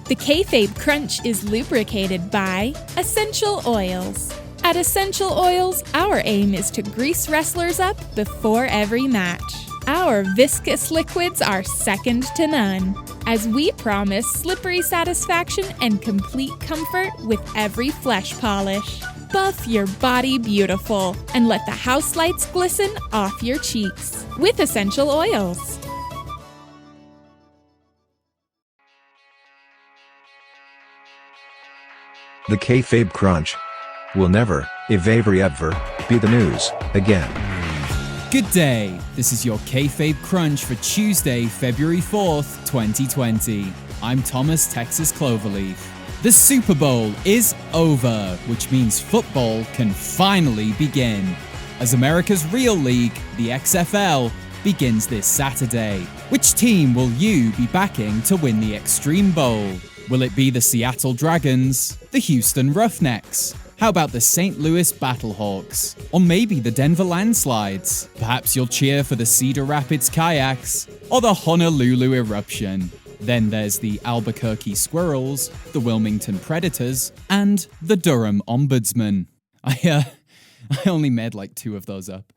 The Kayfabe Crunch is lubricated by Essential Oils. At Essential Oils, our aim is to grease wrestlers up before every match. Our viscous liquids are second to none, as we promise slippery satisfaction and complete comfort with every flesh polish. Buff your body beautiful and let the house lights glisten off your cheeks with Essential Oils. The Kayfabe Crunch will never, if ever, be the news again. Good day, this is your Kayfabe Crunch for Tuesday, February 4th, 2020. I'm Thomas Texas Cloverleaf. The Super Bowl is over, which means football can finally begin, as America's real league, the XFL, begins this Saturday. Which team will you be backing to win the Extreme Bowl? Will it be the Seattle Dragons, the Houston Roughnecks? How about the St. Louis Battlehawks? Or maybe the Denver Landslides? Perhaps you'll cheer for the Cedar Rapids Kayaks or the Honolulu Eruption. Then there's the Albuquerque Squirrels, the Wilmington Predators, and the Durham Ombudsman. I only made like 2 of those up.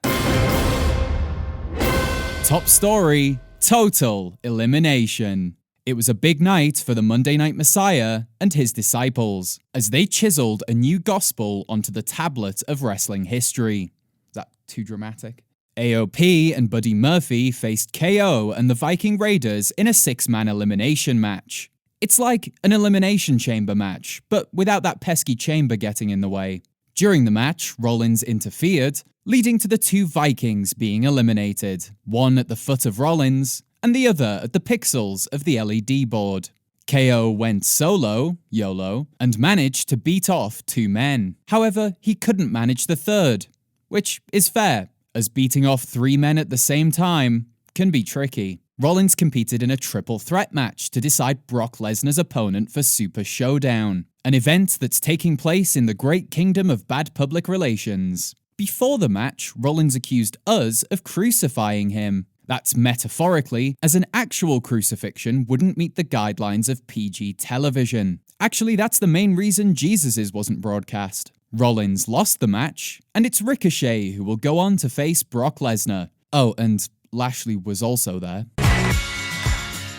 Top story, total elimination. It was a big night for the Monday Night Messiah and his disciples, as they chiseled a new gospel onto the tablet of wrestling history. Is that too dramatic? AOP and Buddy Murphy faced KO and the Viking Raiders in a 6-man elimination match. It's like an Elimination Chamber match, but without that pesky chamber getting in the way. During the match, Rollins interfered, leading to the 2 Vikings being eliminated, one at the foot of Rollins, and the other at the pixels of the LED board. KO went solo, YOLO, and managed to beat off 2 men. However, he couldn't manage the third, which is fair, as beating off 3 men at the same time can be tricky. Rollins competed in a triple threat match to decide Brock Lesnar's opponent for Super Showdown, an event that's taking place in the great kingdom of bad public relations. Before the match, Rollins accused us of crucifying him. That's metaphorically, as an actual crucifixion wouldn't meet the guidelines of PG television. Actually, that's the main reason Jesus's wasn't broadcast. Rollins lost the match, and it's Ricochet who will go on to face Brock Lesnar. Oh, and Lashley was also there.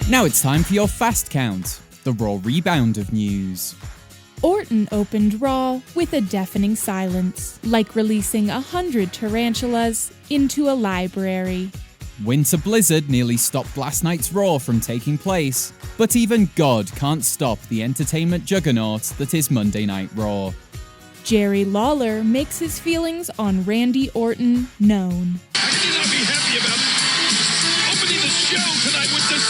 Now it's time for your fast count, the Raw rebound of news. Orton opened Raw with a deafening silence, like releasing 100 tarantulas into a library. Winter blizzard nearly stopped last night's Raw from taking place, but even God can't stop the entertainment juggernaut that is Monday Night Raw. Jerry Lawler makes his feelings on Randy Orton known. I cannot be happy about opening the show tonight with this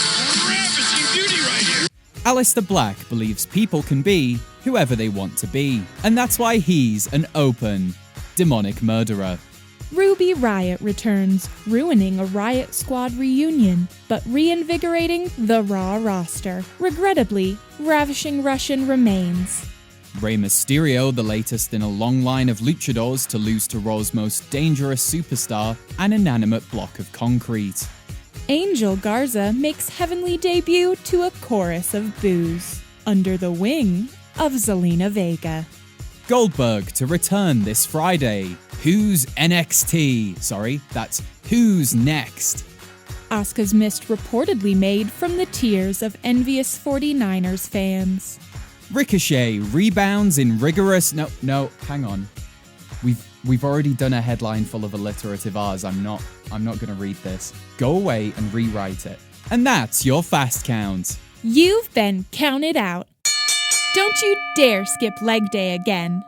ravishing beauty right here. Aleister Black believes people can be whoever they want to be, and that's why he's an open, demonic murderer. Ruby Riott returns, ruining a Riot Squad reunion, but reinvigorating the Raw roster. Regrettably, Ravishing Russian remains. Rey Mysterio, the latest in a long line of luchadors to lose to Raw's most dangerous superstar, an inanimate block of concrete. Angel Garza makes heavenly debut to a chorus of boos, under the wing of Zelina Vega. Goldberg to return this Friday. Who's NXT? Sorry, that's Who's Next? Asuka's mist reportedly made from the tears of envious 49ers fans. Ricochet rebounds in rigorous... No, hang on. We've already done a headline full of alliterative R's. I'm not going to read this. Go away and rewrite it. And that's your fast count. You've been counted out. Don't you dare skip leg day again.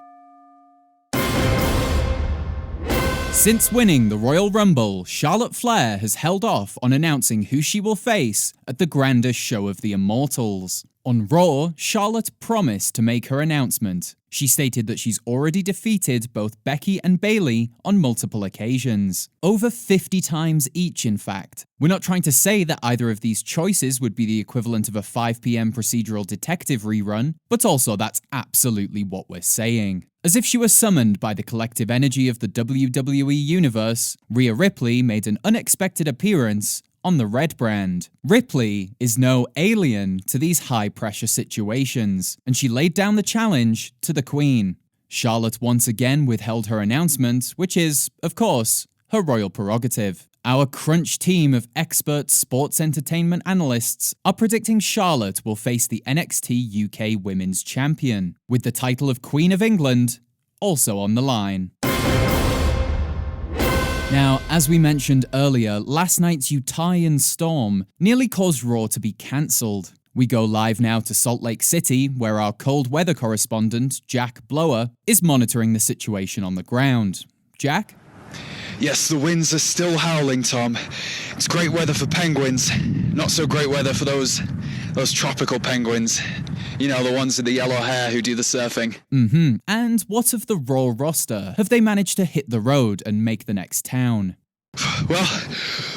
Since winning the Royal Rumble, Charlotte Flair has held off on announcing who she will face at the grandest show of the Immortals. On Raw, Charlotte promised to make her announcement. She stated that she's already defeated both Becky and Bayley on multiple occasions. Over 50 times each, in fact. We're not trying to say that either of these choices would be the equivalent of a 5 p.m. procedural detective rerun, but also that's absolutely what we're saying. As if she was summoned by the collective energy of the WWE Universe, Rhea Ripley made an unexpected appearance on the red brand. Ripley is no alien to these high-pressure situations, and she laid down the challenge to the Queen. Charlotte once again withheld her announcement, which is, of course, her royal prerogative. Our Crunch team of expert sports entertainment analysts are predicting Charlotte will face the NXT UK Women's Champion, with the title of Queen of England also on the line. Now, as we mentioned earlier, last night's Utah storm nearly caused Raw to be cancelled. We go live now to Salt Lake City, where our cold weather correspondent, Jack Blower, is monitoring the situation on the ground. Jack? Yes, the winds are still howling, Tom. It's great weather for penguins, not so great weather for those tropical penguins. You know, the ones with the yellow hair who do the surfing. And what of the Raw roster? Have they managed to hit the road and make the next town? Well,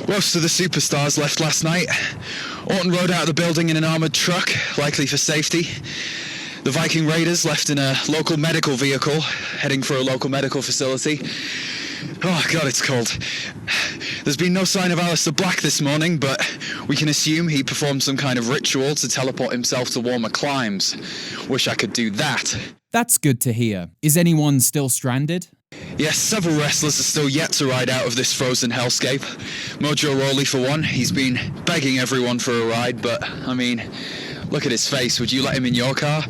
most of the superstars left last night. Orton rode out of the building in an armoured truck, likely for safety. The Viking Raiders left in a local medical vehicle, heading for a local medical facility. Oh God, it's cold. There's been no sign of Aleister Black this morning, but we can assume he performed some kind of ritual to teleport himself to warmer climes. Wish I could do that. That's good to hear. Is anyone still stranded? Yes, several wrestlers are still yet to ride out of this frozen hellscape. Mojo Rawley, for one, he's been begging everyone for a ride, but, I mean, look at his face. Would you let him in your car?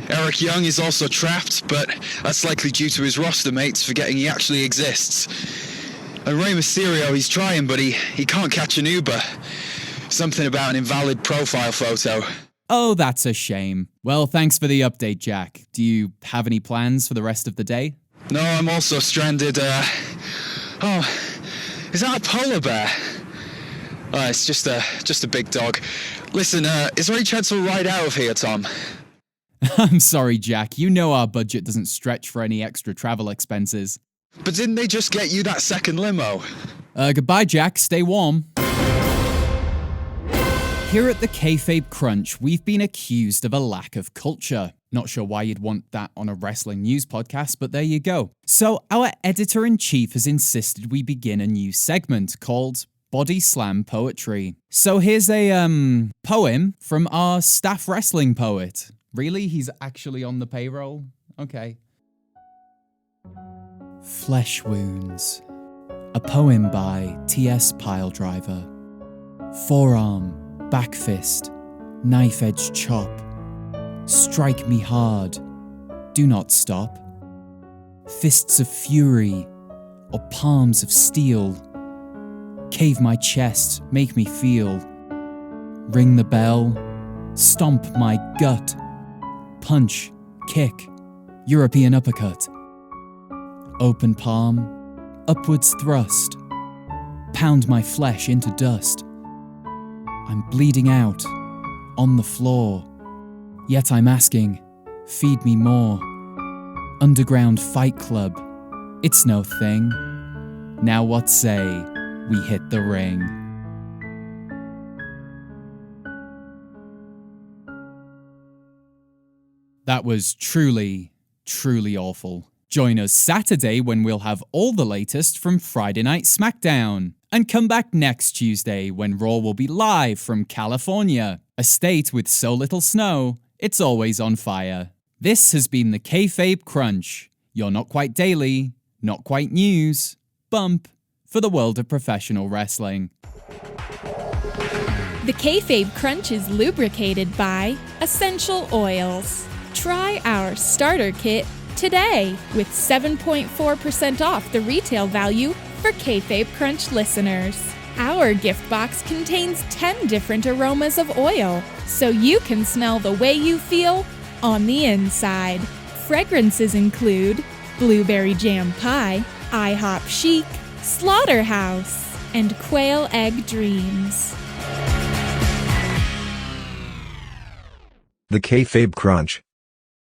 Eric Young is also trapped, but that's likely due to his roster mates forgetting he actually exists. And Rey Mysterio, he's trying, but he can't catch an Uber. Something about an invalid profile photo. Oh, that's a shame. Well, thanks for the update, Jack. Do you have any plans for the rest of the day? No, I'm also stranded, Oh, is that a polar bear? Oh, it's just a big dog. Listen, is there any chance we'll ride out of here, Tom? I'm sorry, Jack. You know our budget doesn't stretch for any extra travel expenses. But didn't they just get you that second limo? Goodbye, Jack. Stay warm. Here at the Kayfabe Crunch, we've been accused of a lack of culture. Not sure why you'd want that on a wrestling news podcast, but there you go. So our editor-in-chief has insisted we begin a new segment called Body Slam Poetry. So here's a poem from our staff wrestling poet. Really? He's actually on the payroll? Okay. Flesh Wounds. A poem by T.S. Piledriver. Forearm, back fist, knife edge chop. Strike me hard, do not stop. Fists of fury, or palms of steel. Cave my chest, make me feel. Ring the bell, stomp my gut. Punch, kick, European uppercut. Open palm, upwards thrust. Pound my flesh into dust. I'm bleeding out, on the floor. Yet I'm asking, feed me more. Underground Fight Club, it's no thing. Now what say we hit the ring? That was truly, truly awful. Join us Saturday when we'll have all the latest from Friday Night SmackDown. And come back next Tuesday when Raw will be live from California, a state with so little snow, it's always on fire. This has been the Kayfabe Crunch, your not quite daily, not quite news, bump for the world of professional wrestling. The Kayfabe Crunch is lubricated by Essential Oils. Try our starter kit today with 7.4% off the retail value for Kayfabe Crunch listeners. Our gift box contains 10 different aromas of oil, so you can smell the way you feel on the inside. Fragrances include Blueberry Jam Pie, IHOP Chic, Slaughterhouse, and Quail Egg Dreams. The Kayfabe Crunch.